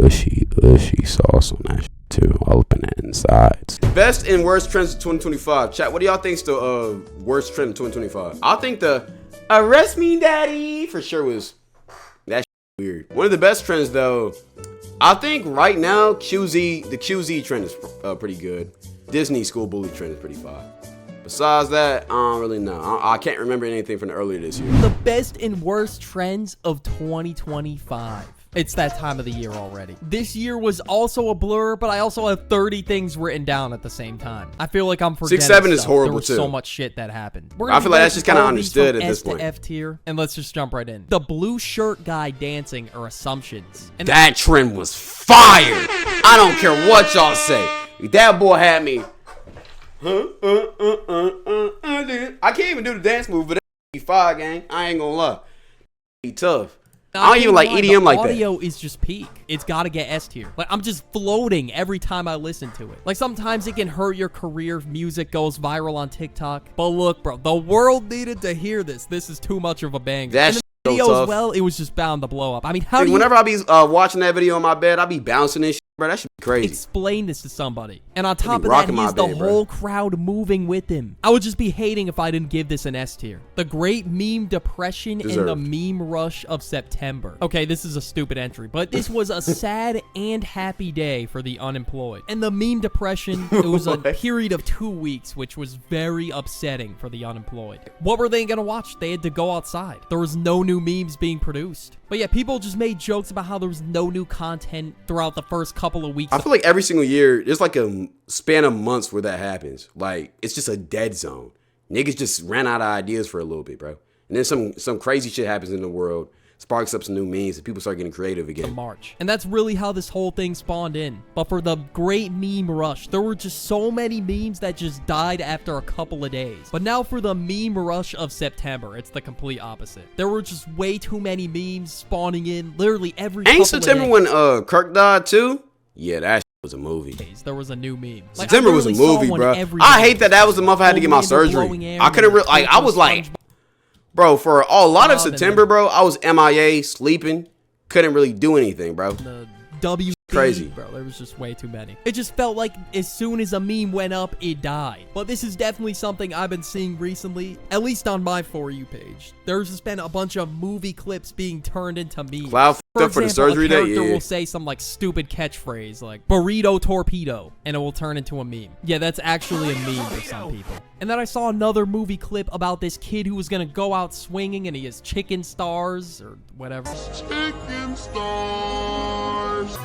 ushy sauce on that shit too. All up in the insides. Best and worst trends of 2025. Chat, what do y'all think's the worst trend of 2025? I think the arrest me daddy for sure was that weird. One of the best trends though, I think right now the QZ trend is pretty good. Disney school bully trend is pretty fire. Besides that, I don't really know. I can't remember anything from earlier this year. The best and worst trends of 2025. It's that time of the year already. This year was also a blur, but I also have 30 things written down at the same time. I feel like I'm forgetting 6-7 is horrible there was too. so much shit that happened. I feel like that's just kind of understood at this point. point. F tier, and let's just jump right in. The blue shirt guy dancing are assumptions. And that trend was fire. I don't care what y'all say. That boy had me. I can't even do the dance move, but that be fire, gang. I ain't gonna lie. Be tough. I don't even like EDM like that. The audio is just peak. It's got to get S tier. Like, I'm just floating every time I listen to it. Like, sometimes it can hurt your career if music goes viral on TikTok. But look, bro, the world needed to hear this. This is too much of a banger. That's so video tough. as well, it was just bound to blow up. I mean, how Dude, do you... Whenever I be watching that video on my bed, I be bouncing and shit, bro. That should be crazy. Explain this to somebody. And on top of that, rocking he has my the bed, bro. whole crowd moving with him. I would just be hating if I didn't give this an S tier. The Great Meme Depression and the Meme Rush of September. Okay, this is a stupid entry, but this was a sad and happy day for the unemployed. And the Meme Depression, it was a period of 2 weeks, which was very upsetting for the unemployed. What were they gonna watch? They had to go outside. There was no new memes being produced. But yeah, people just made jokes about how there was no new content throughout the first couple of weeks. I feel like every single year, there's like a span of months where that happens. Like, it's just a dead zone. Niggas just ran out of ideas for a little bit, bro. And then some crazy shit happens in the world, sparks up some new memes, and people start getting creative again. March. And that's really how this whole thing spawned in. But for the Great Meme Rush, there were just so many memes that just died after a couple of days. But now for the Meme Rush of September, it's the complete opposite. There were just way too many memes spawning in literally every couple Ain't of September days. when Kirk died too? Yeah, that was a movie. There was a new meme. Like, September was a movie, bro. I hate that was the month I had to get my surgery. I couldn't really, like, I was like, bro, for a lot of September, bro, I was MIA, sleeping, couldn't really do anything, bro. The W crazy, bro. There was just way too many. It just felt like as soon as a meme went up, it died. But this is definitely something I've been seeing recently, at least on my For You page. There's just been a bunch of movie clips being turned into memes. Cloud For up for the example, surgery a day, character yeah. will say some like stupid catchphrase like burrito torpedo, and it will turn into a meme. Yeah, that's actually a meme for some people. And then I saw another movie clip about this kid who was gonna go out swinging, and he has chicken stars or whatever. Chicken stars.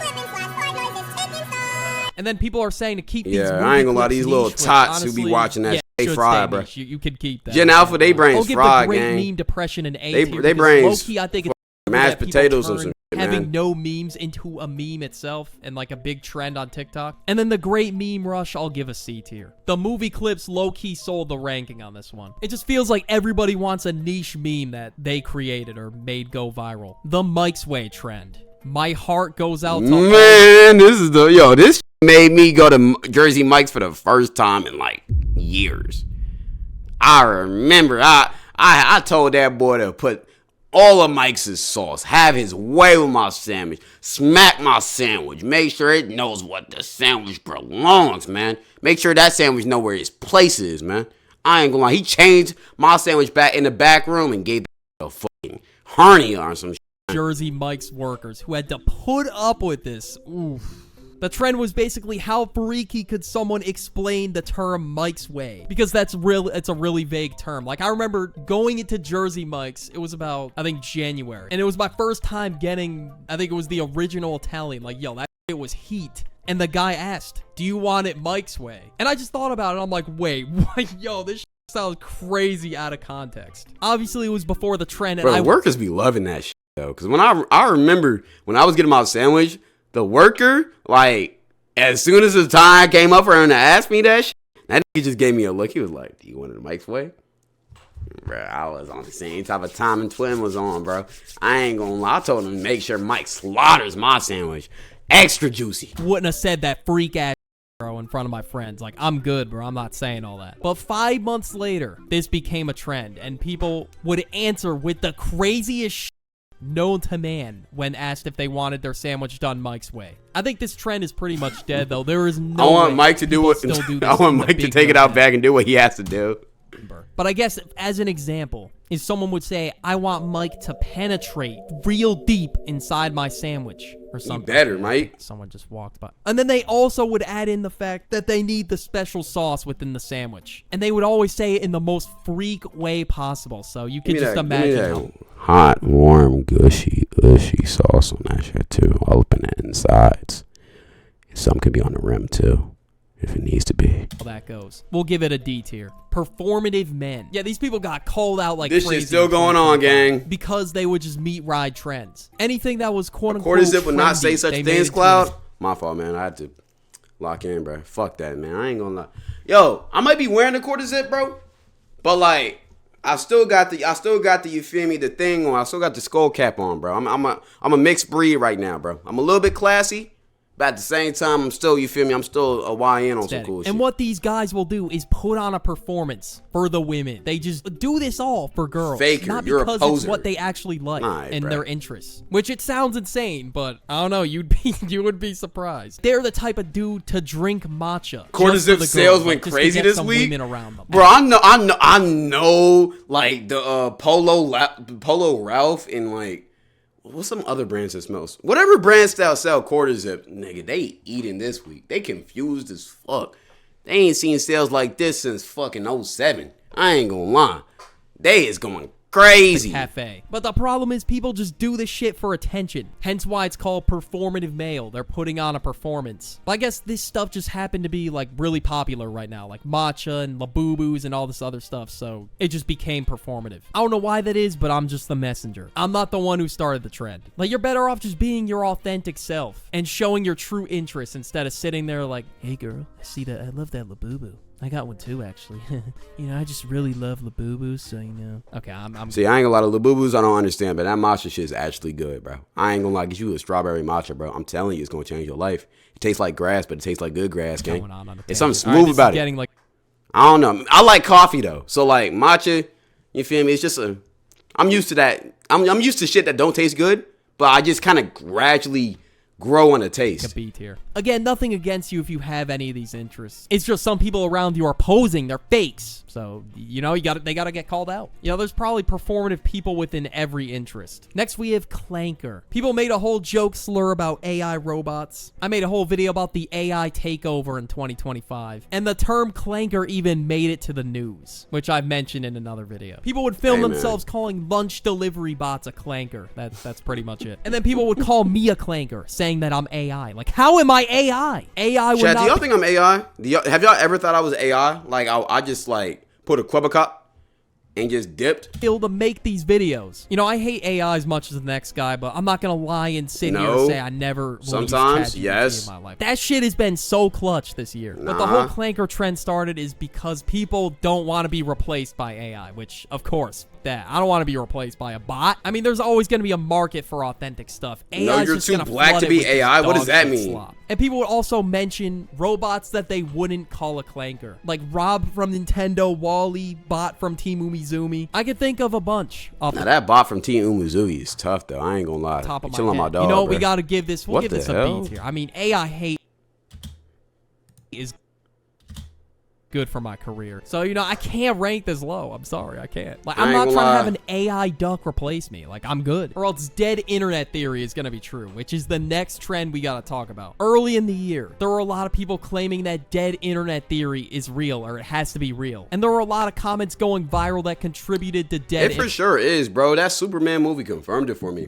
And then people are saying to keep these Yeah, movie I ain't gonna lie, clips these little niche, which tots who be honestly, watching that yeah, shit, they should fried, stay bro. niche. You can keep that. Gen Alpha, they brains I'll give fried, the Great gang. Meme Depression an A They tier. brains Low-key, I think it's mashed that people potatoes or turn some shit, having man. no memes into a meme itself and like a big trend on TikTok. And then the Great Meme Rush, I'll give a C tier. The movie clips low-key sold the ranking on this one. It just feels like everybody wants a niche meme that they created or made go viral. The Mike's Way trend. My heart goes out to Man, this made me go to Jersey Mike's for the first time in like years. I remember I told that boy to put all of Mike's sauce, have his way with my sandwich, smack my sandwich, make sure it knows what the sandwich belongs, man. Make sure that sandwich know where its place is, man. I ain't gonna lie, he changed my sandwich back in the back room and gave a fucking hernia or some shit. Jersey Mike's workers who had to put up with this. Oof. The trend was basically how freaky could someone explain the term Mike's Way? Because it's a really vague term. Like, I remember going into Jersey Mike's, it was about, I think, January. And it was my first time getting, I think it was the original Italian. Like, yo, that shit was heat. And the guy asked, do you want it Mike's Way? And I just thought about it, I'm like, wait, what? Yo, this shit sounds crazy out of context. Obviously, it was before the trend. And Bro, workers be loving that shit, though. Because when I remember when I was getting my sandwich, the worker, like, as soon as the time came up for him to ask me that shit, that nigga just gave me a look. He was like, do you want it Mike's Way? Bro, I was on the same type of time and Twin was on, bro. I ain't gonna lie. I told him to make sure Mike slaughters my sandwich. Extra juicy. Wouldn't have said that freak ass bro in front of my friends. Like, I'm good, bro. I'm not saying all that. But 5 months later, this became a trend, and people would answer with the craziest shit. known to man when asked if they wanted their sandwich done Mike's way. I think this trend is pretty much dead, though. There is no I want way Mike to do what people still do I this want in the Mike to big take it out building. back and do what he has to do. But I guess as an example, if someone would say, I want Mike to penetrate real deep inside my sandwich or You something. better, Mike. Someone just walked by. And then they also would add in the fact that they need the special sauce within the sandwich. And they would always say it in the most freak way possible. So you could just imagine how Hot, warm, gushy sauce on that shit too. All up in the insides. Some can be on the rim too, if it needs to be. that goes. We'll give it a D tier. Performative men. Yeah, these people got called out like This crazy. shit's still going on, gang. Because they would just meet ride trends. Anything that was quote unquote Quarter zip would not say trendy, such they made things, it to Cloud. My fault, man. I had to lock in, bro. Fuck that, man. I ain't gonna lie. Yo, I might be wearing the quarter zip, bro. But like, I still got the, you feel me, the thing on. I still got the skull cap on, bro. I'm a mixed breed right now, bro. I'm a little bit classy, but at the same time, I'm still, you feel me, I'm still a YN on some cool shit. And what these guys will do is put on a performance for the women. They just do this all for girls. Faker, not you're a because poser. it's what they actually like Alright, and bro. their interests. Which it sounds insane, but I don't know, you would be surprised. They're the type of dude to drink matcha. Quarter just for zip the sales girls, went just to crazy get this some week. women around them. Bro, I know, like the Polo Ralph and like what's some other brands that smells? Whatever brands that sell quarter zip, nigga, they eating this week. They confused as fuck. They ain't seen sales like this since fucking 07. I ain't gonna lie. They is going crazy. Cafe. But the problem is people just do this shit for attention. Hence why it's called performative male. They're putting on a performance. But I guess this stuff just happened to be like really popular right now. Like matcha and Labubus and all this other stuff. So it just became performative. I don't know why that is, but I'm just the messenger. I'm not the one who started the trend. Like you're better off just being your authentic self and showing your true interests instead of sitting there like, hey girl, I see that. I love that Labubu. I got one too, actually. You know, I just really love Labubus, so you know. Okay, I'm See, I ain't gonna lie, the Labubus I don't understand, but that matcha shit is actually good, bro. I ain't gonna lie, get you a strawberry matcha, bro. I'm telling you, it's gonna change your life. It tastes like grass, but it tastes like good grass, gang. going on a It's something tangent. All right, smooth this is about it. getting like I don't know. I like coffee though, so like matcha, you feel me? It's just I'm used to that. I'm used to shit that don't taste good, but I just kind of gradually grow on the a taste. B tier. Again, nothing against you if you have any of these interests. It's just some people around you are posing. They're fakes. So, you know, they gotta get called out. You know, there's probably performative people within every interest. Next, we have Clanker. People made a whole joke slur about AI robots. I made a whole video about the AI takeover in 2025. And the term Clanker even made it to the news, which I've mentioned in another video. People would film Hey, man. themselves calling lunch delivery bots a Clanker. That's pretty much it. And then people would call me a Clanker, saying that I'm AI. Like, how am I AI? AI would Chad, not do y'all think I'm AI? Have y'all ever thought I was AI? Like I just like put a Quebecock and just dipped. able to make these videos. You know, I hate AI as much as the next guy, but I'm not gonna lie and sit here No. and say I never will Sometimes, use ChatGPT yes. in my life. That shit has been so clutch this year. But the whole Nah. Clanker trend started is because people don't want to be replaced by AI, which of course that I don't want to be replaced by a bot. I mean, there's always going to be a market for authentic stuff. AI is you're just too gonna black flood to it be with this AI? What does dog that shit mean? slop. And people would also mention robots that they wouldn't call a Clanker. Like Rob from Nintendo, Wally, Bot from Team Umizoomi. I could think of a bunch off Now the that bot from Team Umizoomi is tough though. I ain't gonna lie. top of my Chill on head. my dog. You know what? We bro. got to give this. We'll What give the this hell? a B tier. I mean, AI hate is good for my career. So, you know, I can't rank this low. I'm sorry. I can't. Like, I'm I not ain't trying gonna to have lie. an AI duck replace me. Like, I'm good. Or else dead internet theory is going to be true, which is the next trend we got to talk about. Early in the year, there were a lot of people claiming that dead internet theory is real or it has to be real. And there were a lot of comments going viral that contributed to dead It for sure is, bro. That Superman movie confirmed it for me.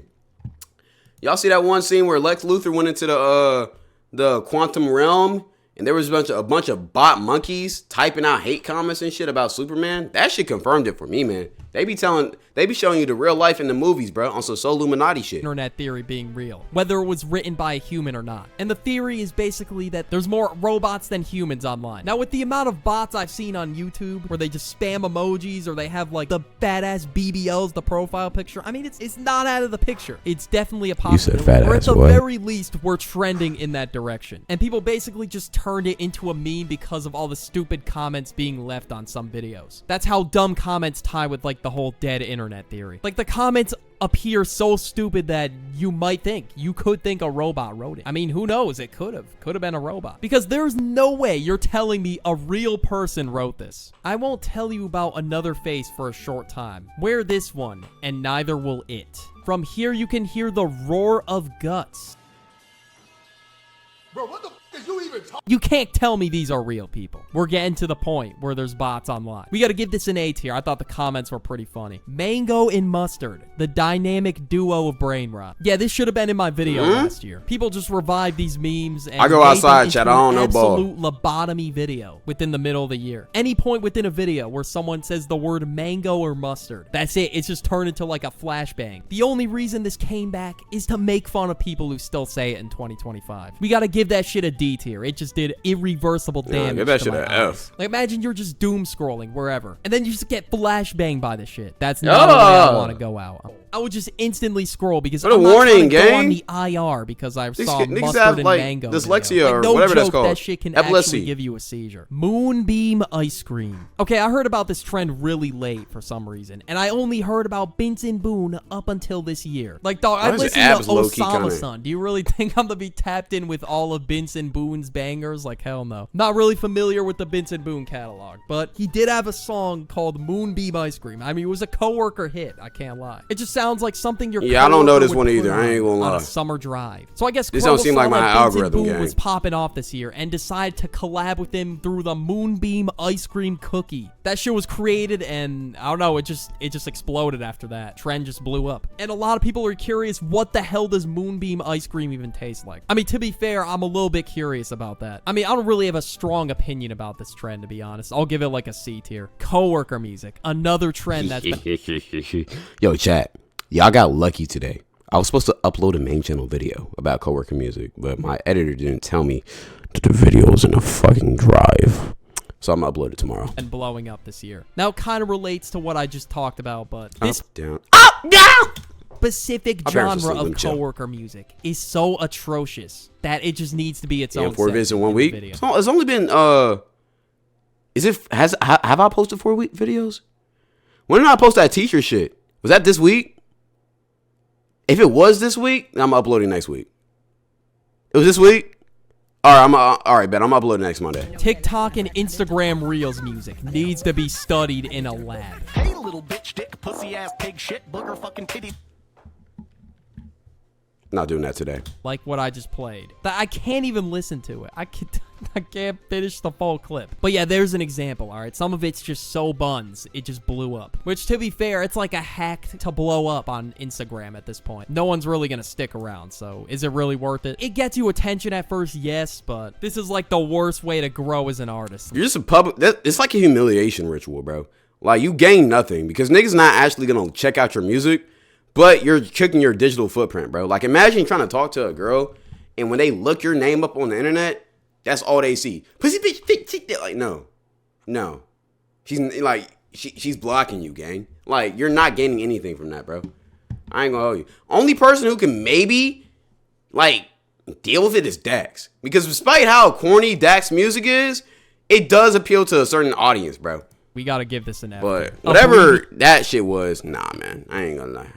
Y'all see that one scene where Lex Luthor went into the quantum realm and there was a bunch of bot monkeys typing out hate comments and shit about Superman? That shit confirmed it for me, man. They be showing you the real life in the movies, bro, on some so Illuminati shit. internet theory being real, whether it was written by a human or not. And the theory is basically that there's more robots than humans online. Now, with the amount of bots I've seen on YouTube where they just spam emojis or they have like the badass BBLs, the profile picture, I mean, it's not out of the picture. It's definitely a You said possibility. fat Or at ass the what? very least, we're trending in that direction. And people basically just turned it into a meme because of all the stupid comments being left on some videos. That's how dumb comments tie with like the whole dead internet theory. Like the comments appear so stupid that you could think a robot wrote it. I mean, who knows? It could have been a robot. Because there's no way you're telling me a real person wrote this. I won't tell you about another face for a short time. Wear this one, and neither will it. From here you can hear the roar of guts. Bro, what the f is you even talking? You can't tell me these are real people. We're getting to the point where there's bots online. We gotta give this an A tier. I thought the comments were pretty funny. Mango and mustard, the dynamic duo of brain rot. Yeah, this should have been in my video last year. People just revived these memes and I go made outside, them chat. into I don't an know ball. absolute lobotomy video within the middle of the year. Any point within a video where someone says the word mango or mustard, that's it. It's just turned into like a flashbang. The only reason this came back is to make fun of people who still say it in 2025. We gotta give that shit a D tier. It just did irreversible damage. give that to shit my an eyes. F. Like imagine you're just doom scrolling wherever, and then you just get flashbanged by this shit. That's not the way I want to go out. I would just instantly scroll because What a I'm not warning, trying to go on gang. the IR because I Niggas saw niggas mustard have, and like, mango. dyslexia video. or Like, no whatever joke, that's called. that shit can Epilepsy. actually give you a seizure. Moonbeam ice cream. Okay, I heard about this trend really late for some reason, and I only heard about Benson Boone up until this year. Like, dog, I Why is your listened to abs low-key Osama kinda- Son. Do you really think I'm gonna be tapped in with all of Benson Boone's bangers? Like, hell no. Not really familiar with the Benson Boone catalog, but he did have a song called Moonbeam Ice Cream. I mean, it was a coworker hit. I can't lie. It just sounds like something your Yeah, I don't know coworker this would one put either. I ain't gonna on lie. a summer drive. So I guess This Crow don't seem saw like my that Benson algorithm, Boone gang. was popping off this year and decided to collab with him through the Moonbeam Ice Cream Cookie. That shit was created and I don't know, it just exploded after that. Trend just blew up. And a lot of people are curious, what the hell does Moonbeam ice cream even taste like? I mean, to be fair, I'm a little bit curious about that. I mean, I don't really have a strong opinion about this trend, to be honest. I'll give it like a C tier. Coworker music, another trend that's been Yo, chat. Y'all got lucky today. I was supposed to upload a main channel video about coworker music, but my editor didn't tell me that the video was in a fucking drive. So I'm gonna upload it tomorrow. and blowing up this year. Now, it kind of relates to what I just talked about, but this Up, down. Up, down! specific My parents genre will sleep, of chill. coworker music is so atrocious that it just needs to be its Yeah, own 4 videos in 1 the week. video. It's only been have I posted 4 week videos? When did I post that teacher shit? Was that this week? If it was this week, then I'm uploading next week. It was this week? Alright, bet I'm uploading next Monday. TikTok and Instagram Reels music needs to be studied in a lab. Hey, little bitch, dick, pussy ass, pig shit, booger, fucking titty. Not doing that today. Like what I just played. I can't even listen to it. I can't finish the full clip. But yeah, there's an example, all right? Some of it's just so buns, it just blew up. Which, to be fair, it's like a hack to blow up on Instagram at this point. No one's really gonna stick around, so is it really worth it? It gets you attention at first, yes, but this is like the worst way to grow as an artist. You're just a it's like a humiliation ritual, bro. Like, you gain nothing because niggas not actually gonna check out your music, but you're kicking your digital footprint, bro. Like, imagine trying to talk to a girl, and when they look your name up on the internet, that's all they see. Pussy bitch, bitch. Like, no. She's like, she's blocking you, gang. Like, you're not gaining anything from that, bro. I ain't gonna hold you. Only person who can maybe, like, deal with it is Dax. Because despite how corny Dax music is, it does appeal to a certain audience, bro. We gotta give this an F. But whatever that shit was, nah, man. I ain't gonna lie.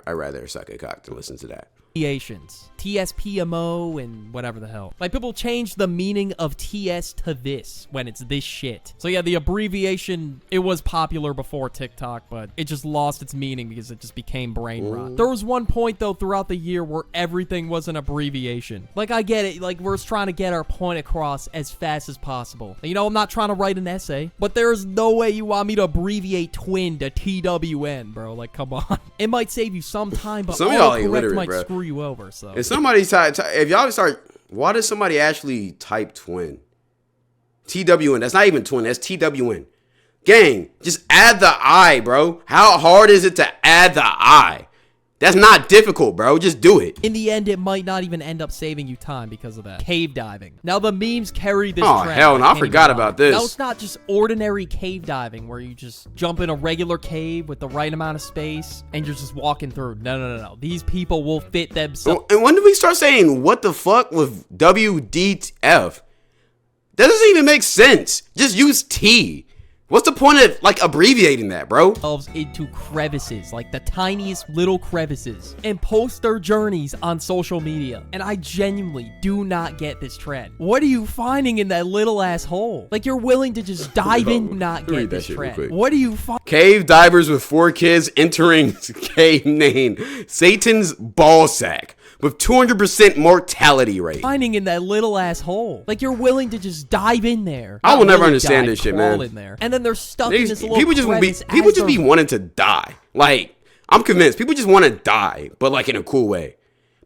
I'd rather suck a cock than listen to that. Abbreviations. TSPMO and whatever the hell. Like, people change the meaning of TS to this when it's this shit. So yeah, the abbreviation, it was popular before TikTok, but it just lost its meaning because it just became brain rot. There was one point, though, throughout the year where everything was an abbreviation. Like, I get it. Like, we're just trying to get our point across as fast as possible. You know, I'm not trying to write an essay, but there's no way you want me to abbreviate twin to TWN, bro. Like, come on. It might save you some time, but Some of y'all autocorrect ain't literate, might bro. screw you over, so. If somebody if y'all start, why does somebody actually type twin? TWN. That's not even twin. That's TWN. Gang, just add the I, bro. How hard is it to add the I? That's not difficult, bro. Just do it. In the end, it might not even end up saving you time because of that. Cave diving. Now, the memes carry this Oh, trend. hell no, I can't even forgot lie. about this. Now, it's not just ordinary cave diving where you just jump in a regular cave with the right amount of space and you're just walking through. No. These people will fit themselves. And when did we start saying what the fuck with WDF? That doesn't even make sense. Just use T. What's the point of, like, abbreviating that, bro? Into crevices, like the tiniest little crevices, and post their journeys on social media. And I genuinely do not get this trend. What are you finding in that little ass hole? Like, you're willing to just dive in, not get this trend. What are you Cave divers with 4 kids entering cave named Satan's Ballsack with 200% mortality rate. finding in that little ass hole? Like, you're willing to just dive in there. I will Not never really understand dive, this shit, crawl man. in there. And then they're stuck in this little People just crevice be wanting to die. Like, I'm convinced people just want to die, but like in a cool way.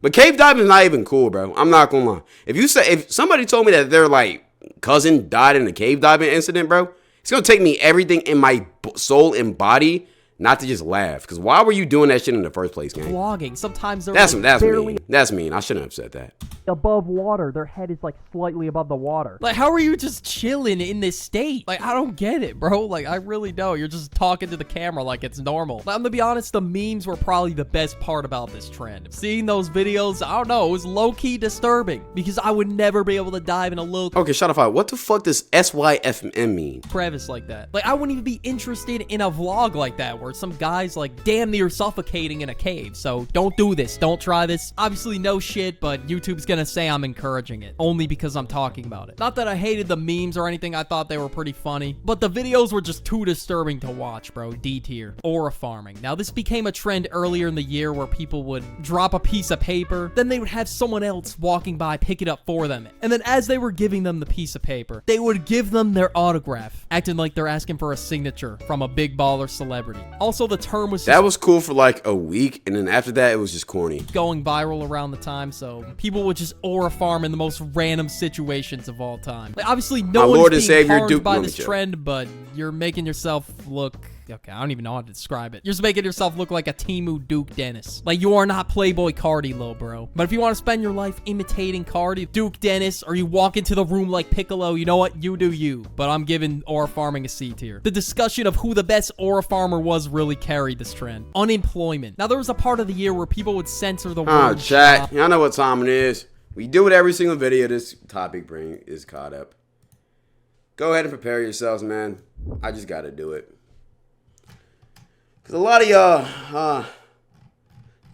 But cave diving is not even cool, bro. I'm not gonna lie. If somebody told me that their like cousin died in a cave diving incident, bro, it's gonna take me everything in my soul and body not to just laugh. Because why were you doing that shit in the first place, gang? vlogging. Sometimes they're That's like barely mean. That's mean. I shouldn't have said that. above water. Their head is like slightly above the water. Like, how are you just chilling in this state? Like, I don't get it, bro. Like, I really don't. You're just talking to the camera like it's normal. But I'm gonna be honest, the memes were probably the best part about this trend. Seeing those videos, I don't know, it was low-key disturbing because I would never be able to dive in a little Okay, shut up. What the fuck does SYFM mean? crevice like that. Like, I wouldn't even be interested in a vlog like that where some guy's like damn near suffocating in a cave. So don't do this. Don't try this. Obviously no shit, but YouTube's gonna say I'm encouraging it only because I'm talking about it. Not that I hated the memes or anything. I thought they were pretty funny, but the videos were just too disturbing to watch, bro. D tier. Aura farming. Now, this became a trend earlier in the year where people would drop a piece of paper, then they would have someone else walking by pick it up for them, and then as they were giving them the piece of paper, they would give them their autograph, acting like they're asking for a signature from a big baller celebrity. Also, the term was That was cool for like a week, and then after that, it was just corny. going viral around the time, so people would just aura farm in the most random situations of all time. Like, obviously, no My one's Lord and being Savior harmed Duke by Nukem this joke. trend, but you're making yourself look... Okay, I don't even know how to describe it. You're just making yourself look like a Timu Duke Dennis. Like, you are not Playboy Cardi, lil bro. But if you want to spend your life imitating Cardi, Duke Dennis, or you walk into the room like Piccolo, you know what? You do you. But I'm giving aura farming a C tier. The discussion of who the best aura farmer was really carried this trend. Unemployment. Now, there was a part of the year where people would censor the word Chat. Y'all know what time it is. We do it every single video this topic is caught up. Go ahead and prepare yourselves, man. I just gotta do it. Because a lot of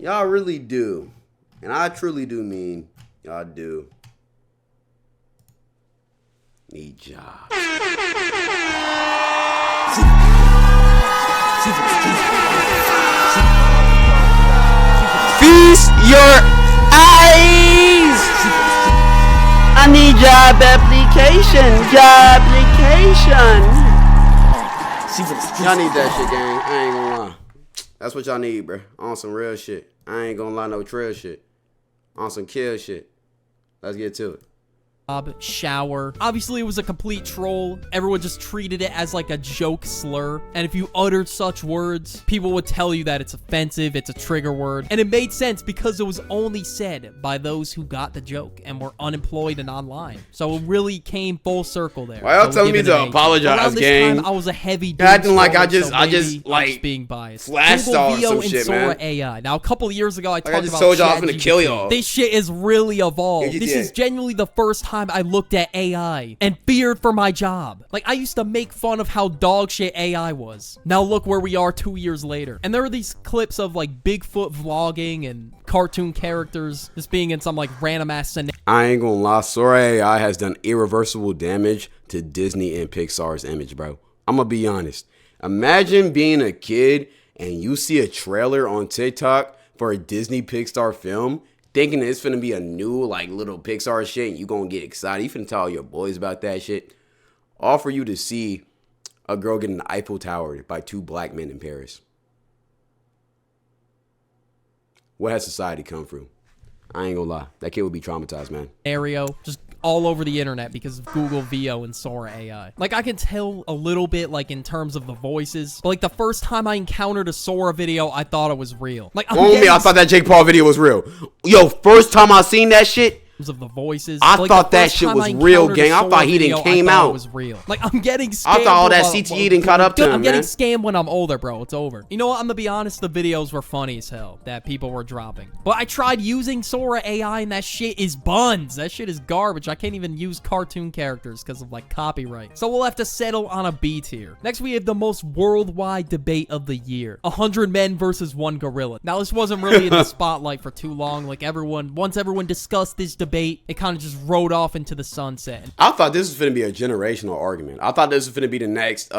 y'all really do. And I truly do mean y'all do need jobs. Feast your eyes. I need job application. Y'all need that shit, gang. I ain't gonna lie. That's what y'all need, bro. On some real shit. I ain't gonna lie, no trail shit. On some kill shit. Let's get to it. shower. Obviously, it was a complete troll. Everyone just treated it as like a joke slur. And if you uttered such words, people would tell you that it's offensive, it's a trigger word. And it made sense because it was only said by those who got the joke and were unemployed and online. So it really came full circle there. Why y'all So telling me give it to an A. apologize, Around this gang? time, I was a heavy dude. Acting like I scrolling, just- so I maybe just, I'm like, being biased. flashed Google all VO some and shit, Sora man. AI. Now, a couple of years ago, I talked I just about told y'all I'm ChatGPT. finna kill y'all. This shit is really evolved. Yeah, This yeah. is genuinely the first time I looked at AI and feared for my job. Like, I used to make fun of how dog shit AI was. Now look where we are 2 years later. And there are these clips of like Bigfoot vlogging and cartoon characters just being in some like random ass scenario. I ain't gonna lie, Sora AI has done irreversible damage to Disney and Pixar's image, bro. I'm gonna be honest. Imagine being a kid and you see a trailer on TikTok for a Disney Pixar film, thinking it's finna be a new like little Pixar shit and you gonna get excited. You finna tell all your boys about that shit. All for you to see a girl get an Eiffel Tower by 2 black men in Paris. What has society come through? I ain't gonna lie. That kid would be traumatized, man. Just all over the internet because of Google VO and Sora AI. Like, I can tell a little bit like in terms of the voices, but like the first time I encountered a Sora video, I thought it was real. Like, Only I thought that Jake Paul video was real. Yo, first time I seen that shit, of the voices. I Like, thought the that first shit time was I real, encountered a gang. I Sora thought he didn't video, came I thought out. it was real. Like, I'm getting scammed. I thought all that bro. CTE didn't caught up to him, I'm getting man. scammed when I'm older, bro. It's over. You know what? I'm gonna be honest. The videos were funny as hell that people were dropping. But I tried using Sora AI, and that shit is buns. That shit is garbage. I can't even use cartoon characters because of, like, copyright. So we'll have to settle on a B tier. Next, we have the most worldwide debate of the year. 100 men versus 1 gorilla. Now, this wasn't really in the spotlight for too long. Like, once everyone discussed this debate, it kind of just rode off into the sunset. I thought this was finna be a generational argument. I thought this was finna be the next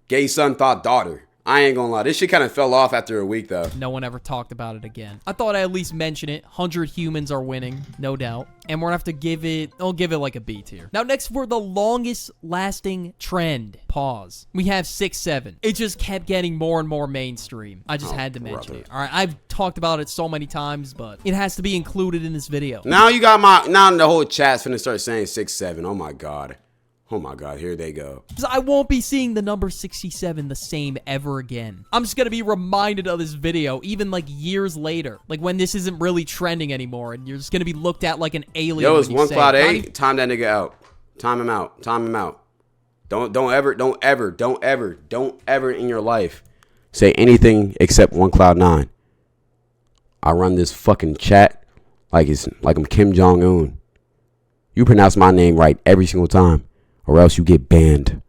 gay son thought daughter. I ain't gonna lie. This shit kind of fell off after a week, though. No one ever talked about it again. I thought I'd at least mention it. 100 humans are winning, no doubt. And we're gonna have to give it, I'll give it like a B tier. Now, next for the longest lasting trend. Pause. We have 6-7. It just kept getting more and more mainstream. I just had to mention it. All right, I've talked about it so many times, but it has to be included in this video. Now now the whole chat's finna start saying 6-7. Oh my god. Oh my god, here they go. I won't be seeing the number 67 the same ever again. I'm just gonna be reminded of this video even like years later. Like when this isn't really trending anymore and you're just gonna be looked at like an alien. Yo, it's when you say Cloud it. Not 8. even- Time that nigga out. Time him out. Time him out. Don't ever in your life say anything except Cloud 9. I run this fucking chat like I'm Kim Jong-un. You pronounce my name right every single time, or else you get banned.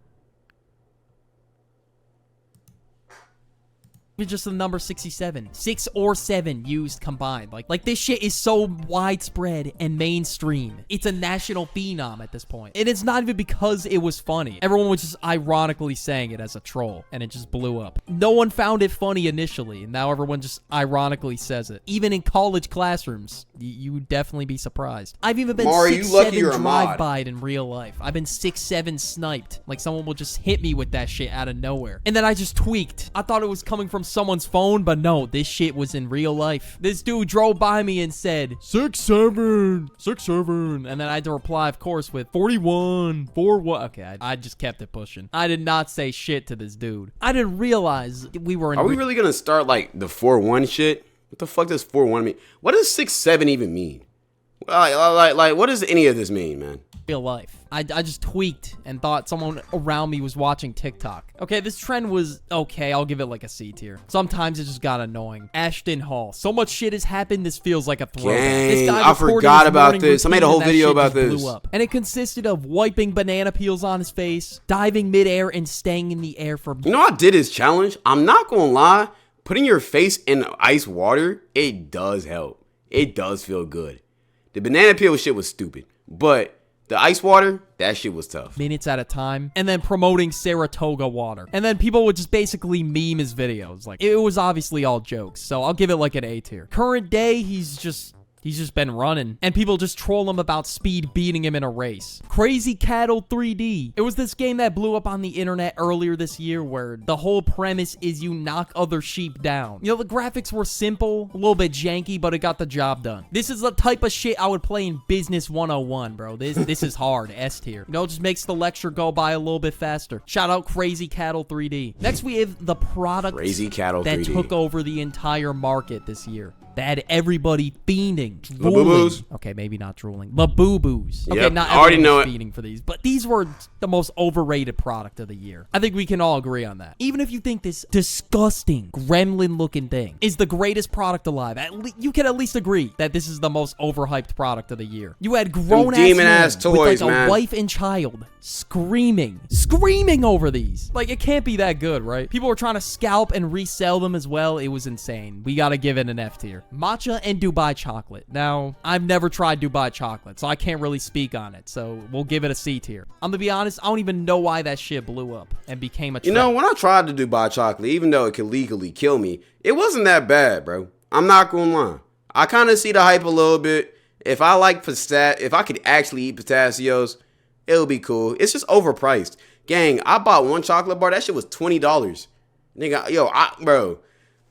It's just the number 67. 6 or 7 used combined. Like this shit is so widespread and mainstream. It's a national phenom at this point. And it's not even because it was funny. Everyone was just ironically saying it as a troll, and it just blew up. No one found it funny initially, and now everyone just ironically says it. Even in college classrooms, you would definitely be surprised. I've even been Mari, you lucky 6-7 you're a mod. drive-by'd in real life. I've been 6-7 sniped. Like someone will just hit me with that shit out of nowhere. And then I just tweaked. I thought it was coming from someone's phone, but no, this shit was in real life. This dude drove by me and said 6-7, 6-7, and then I had to reply, of course, with 41, 41. Okay, I just kept it pushing. I did not say shit to this dude. I didn't realize we were in. Are we really gonna start like the 4-1 shit? What the fuck does 4-1 mean? What does 6-7 even mean? Like, what does any of this mean, man? real life. I just tweaked and thought someone around me was watching TikTok. Okay, this trend was okay. I'll give it like a C tier. Sometimes it just got annoying. Ashton Hall. So much shit has happened. This feels like a throwback. This guy I forgot about this. I made a whole video about this. Blew up. And it consisted of wiping banana peels on his face, diving midair, and staying in the air for. You know, I did his challenge. I'm not gonna lie. Putting your face in ice water, it does help. It does feel good. The banana peel shit was stupid, but the ice water, that shit was tough. Minutes at a time, and then promoting Saratoga water. And then people would just basically meme his videos. Like, it was obviously all jokes, so I'll give it like an A tier. Current day, he's just been running, and people just troll him about speed beating him in a race. Crazy Cattle 3D. It was this game that blew up on the internet earlier this year where the whole premise is you knock other sheep down. You know, the graphics were simple, a little bit janky, but it got the job done. This is the type of shit I would play in Business 101, bro. This is hard, S tier. You know, it just makes the lecture go by a little bit faster. Shout out Crazy Cattle 3D. Next, we have the product Crazy Cattle that 3D. took over the entire market this year. That had everybody fiending, Labubu's? drooling. Okay, maybe not drooling. Labubu's. Okay, Yep, not I already everyone know was it. fiending for these, but these were the most overrated product of the year. I think we can all agree on that. Even if you think this disgusting, gremlin-looking thing is the greatest product alive, you can at least agree that this is the most overhyped product of the year. You had grown-ass demon-ass men with like toys, a man. wife and child screaming over these. Like, it can't be that good, right? People were trying to scalp and resell them as well. It was insane. We gotta give it an F tier. Matcha and Dubai chocolate. Now, I've never tried Dubai chocolate, so I can't really speak on it. So we'll give it a C tier. I'm gonna be honest, I don't even know why that shit blew up and became a trend. You know, when I tried to do Dubai chocolate, even though it could legally kill me, it wasn't that bad, bro. I'm not gonna lie. I kind of see the hype a little bit. If I like if I could actually eat pistachios, it would be cool. It's just overpriced. Gang, I bought one chocolate bar. That shit was $20. Nigga, yo, bro,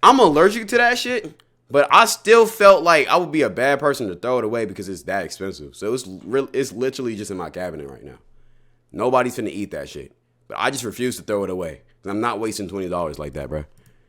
I'm allergic to that shit, but I still felt like I would be a bad person to throw it away because it's that expensive. So it's literally just in my cabinet right now. Nobody's finna eat that shit. But I just refuse to throw it away. 'Cause I'm not wasting $20 like that, bro.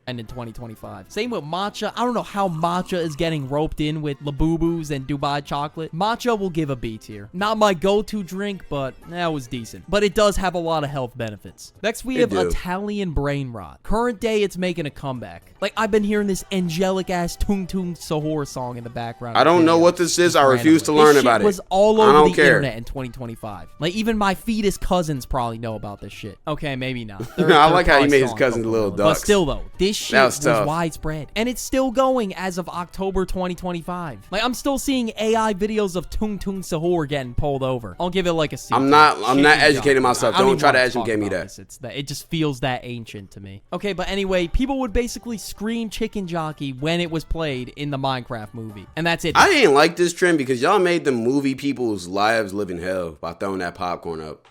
And in 2025. Same with matcha. I don't know how matcha is getting roped in with Labubus and Dubai chocolate. Matcha will give a B tier. Not my go-to drink, but that was decent. But it does have a lot of health benefits. Next, we have Italian brain rot. Current day, it's making a comeback. Like, I've been hearing this angelic-ass Tung Tung Sahur song in the background. I don't know what this is. I refuse to learn about it. This shit was all over the internet in 2025. Like, even my fetus cousins probably know about this shit. Okay, maybe not. I like how he made his cousins little ducks. But still, though, this shit was widespread. And it's still going as of October 2025. Like, I'm still seeing AI videos of Tung Tung Sahur getting pulled over. I'll give it like a C. I'm not educating myself. Don't try to educate me that. It just feels that ancient to me. Okay, but anyway, people would basically scream chicken jockey when it was played in the Minecraft movie. And that's it. I didn't like this trend because y'all made the movie people's lives live in hell by throwing that popcorn up.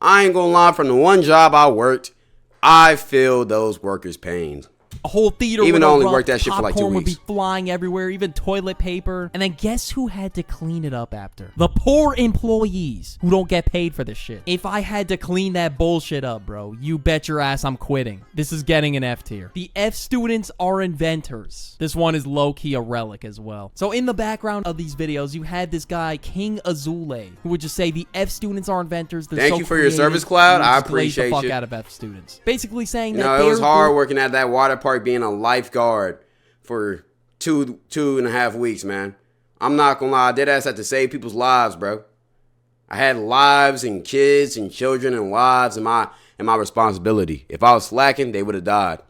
I ain't gonna lie, from the one job I worked, I feel those workers' pains. A whole theater even would only worked that shit for like 2 popcorn weeks. would be flying everywhere, even toilet paper. And then guess who had to clean it up after? The poor employees who don't get paid for this shit. If I had to clean that bullshit up, bro, you bet your ass I'm quitting. This is getting an F tier. The F students are inventors. This one is low-key a relic as well. So in the background of these videos, you had this guy, King Azule, who would just say the F students are inventors. They're Thank you for your service, Cloud. I appreciate the fuck you. out of F students. Basically saying that it was hard working at that water park being a lifeguard for two and a half weeks, man. I'm not gonna lie, I did ass had to save people's lives, bro. I had lives and kids and children and wives and my responsibility. If I was slacking, they would have died.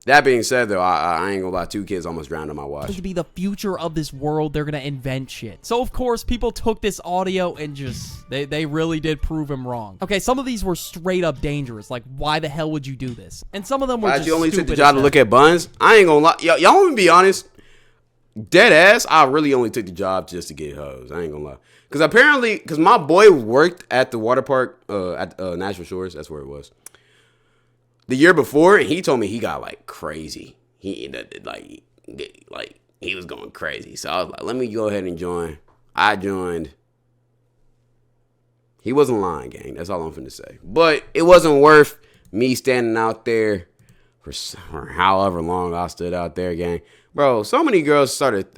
That being said, though, I ain't gonna lie, 2 kids almost drowned on my watch. To be the future of this world, they're gonna invent shit. So of course, people took this audio and just they really did prove him wrong. Okay, some of these were straight up dangerous. Like, why the hell would you do this? And some of them were just you only took the stupid job to look at buns. I ain't gonna lie, y'all want me to be honest. Dead ass, I really only took the job just to get hoes. I ain't gonna lie, because my boy worked at the water park at Nashville Shores. That's where it was. The year before, and he told me he got like crazy. He was going crazy. So I was like, let me go ahead and join. I joined. He wasn't lying, gang. That's all I'm finna say. But it wasn't worth me standing out there for however long I stood out there, gang. Bro, so many girls started,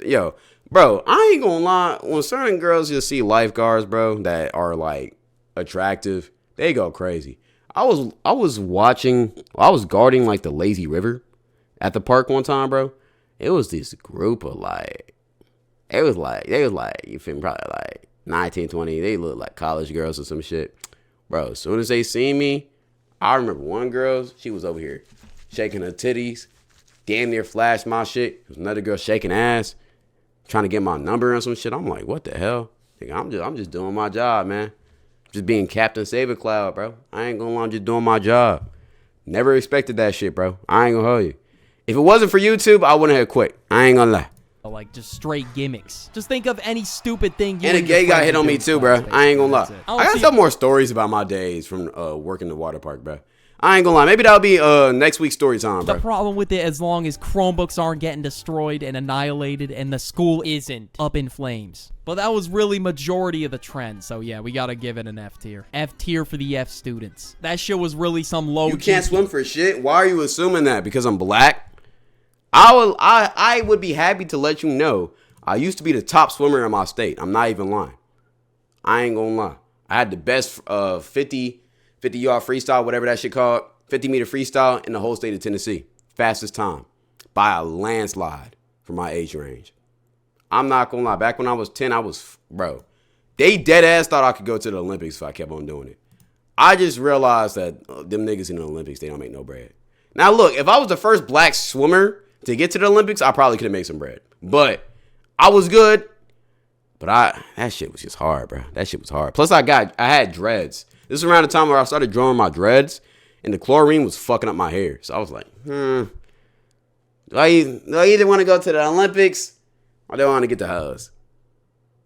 bro, I ain't gonna lie. When certain girls just see lifeguards, bro, that are like attractive, they go crazy. I was guarding like the lazy river at the park one time, bro. It was this group of they was like, you feel me, probably like 19, 20. They look like college girls or some shit. Bro, as soon as they seen me, I remember one girl, she was over here shaking her titties, damn near flashed my shit. There was another girl shaking ass, trying to get my number and some shit. I'm like, what the hell? I'm just doing my job, man. Just being Captain Save Cloud, bro. I ain't gonna lie, I'm just doing my job. Never expected that shit, bro. I ain't gonna hold you. If it wasn't for YouTube, I wouldn't have quit. I ain't gonna lie. Like, just straight gimmicks. Just think of any stupid thing you and a gay guy hit on me too, bro. I ain't gonna lie. I got some more stories about my days from working the water park, bro. I ain't gonna lie. Maybe that'll be next week's story time, bro. The problem with it, as long as Chromebooks aren't getting destroyed and annihilated and the school isn't up in flames. But that was really majority of the trend. So yeah, we gotta give it an F tier. F tier for the F students. That shit was really some low. You can't swim for shit? Why are you assuming that? Because I'm black? I would be happy to let you know I used to be the top swimmer in my state. I'm not even lying. I ain't gonna lie. I had the best 50-yard freestyle, whatever that shit called, 50-meter freestyle in the whole state of Tennessee. Fastest time by a landslide for my age range. I'm not gonna lie. Back when I was 10, bro, they dead ass thought I could go to the Olympics if I kept on doing it. I just realized that them niggas in the Olympics, they don't make no bread. Now look, if I was the first black swimmer to get to the Olympics, I probably could have made some bread. But I was good. But that shit was just hard, bro. That shit was hard. Plus I had dreads. This is around the time where I started drawing my dreads, and the chlorine was fucking up my hair. So I was like, do I either want to go to the Olympics or do I want to get the hoes?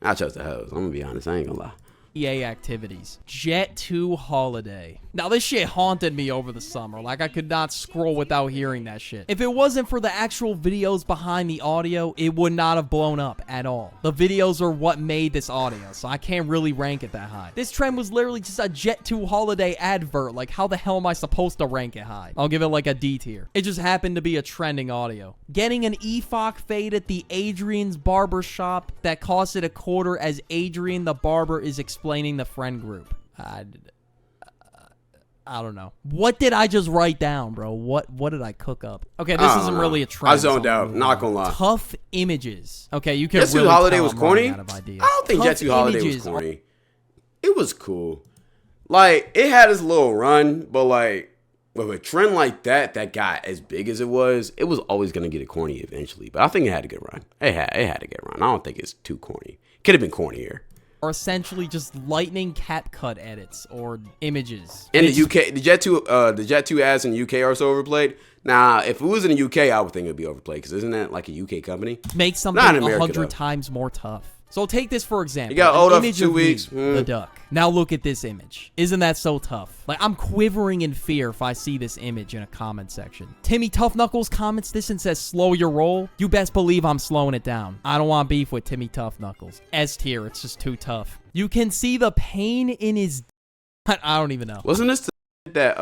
I chose the hoes. I'm going to be honest. I ain't going to lie. EA activities. Jet 2 Holiday. Now, this shit haunted me over the summer. Like, I could not scroll without hearing that shit. If it wasn't for the actual videos behind the audio, it would not have blown up at all. The videos are what made this audio, so I can't really rank it that high. This trend was literally just a Jet 2 Holiday advert. Like, how the hell am I supposed to rank it high? I'll give it like a D tier. It just happened to be a trending audio. Getting an EFOC fade at the Adrian's barber shop that cost it $0.25 as Adrian the barber is explaining the friend group. I don't know. What did I just write down, bro? What did I cook up? Okay, this isn't really a trend. I zoned out. Not gonna lie. Tough images. Okay, you can Jet 2 really Holiday tell was I'm running corny. out of ideas. I don't think Jet Tough 2 Holiday was images corny. It was cool. Like, it had its little run, but like, with a trend like that got as big as it was always gonna get a corny eventually. But I think it had a good run. It had to get a run. I don't think it's too corny. Could have been cornier. Are essentially just lightning cap cut edits or images. In the UK, the Jet 2 ads in the UK are so overplayed. Now, if it was in the UK, I would think it'd be overplayed because isn't that like a UK company? Make something Not in America, 100 though. times more tough. So take this for example. You got An old up for image 2 of me, weeks. the duck. Now look at this image. Isn't that so tough? Like, I'm quivering in fear if I see this image in a comment section. Timmy Tough Knuckles comments this and says, slow your roll. You best believe I'm slowing it down. I don't want beef with Timmy Tough Knuckles. S tier, it's just too tough. You can see the pain in his... I don't even know. Wasn't this the that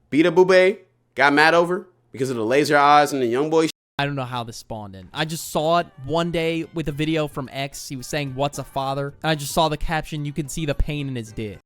Beta Boobay got mad over because of the laser eyes and the young boy? I don't know how this spawned in. I just saw it one day with a video from X. He was saying, what's a father? And I just saw the caption, you can see the pain in his dick.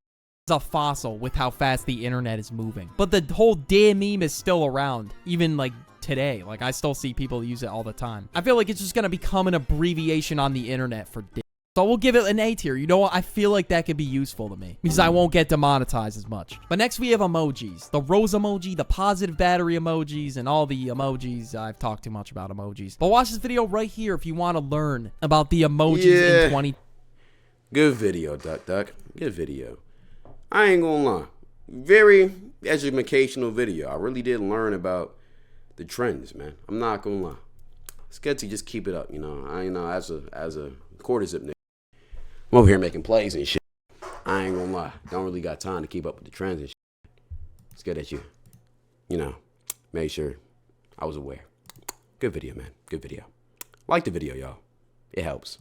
It's a fossil with how fast the internet is moving. But the whole dear meme is still around, even like today. Like, I still see people use it all the time. I feel like it's just going to become an abbreviation on the internet for dick. So we'll give it an A tier. You know what? I feel like that could be useful to me because I won't get demonetized as much. But next we have emojis. The rose emoji, the positive battery emojis, and all the emojis. I've talked too much about emojis. But watch this video right here if you want to learn about the emojis in 20... Good video, Duck. Good video. I ain't gonna lie. Very educational video. I really did learn about the trends, man. I'm not gonna lie. It's good to just keep it up, you know. As a quarter zip nigga, I'm over here making plays and shit. I ain't gonna lie. Don't really got time to keep up with the trends and shit. It's good that you made sure I was aware. Good video, man. Good video. Like the video, y'all. It helps.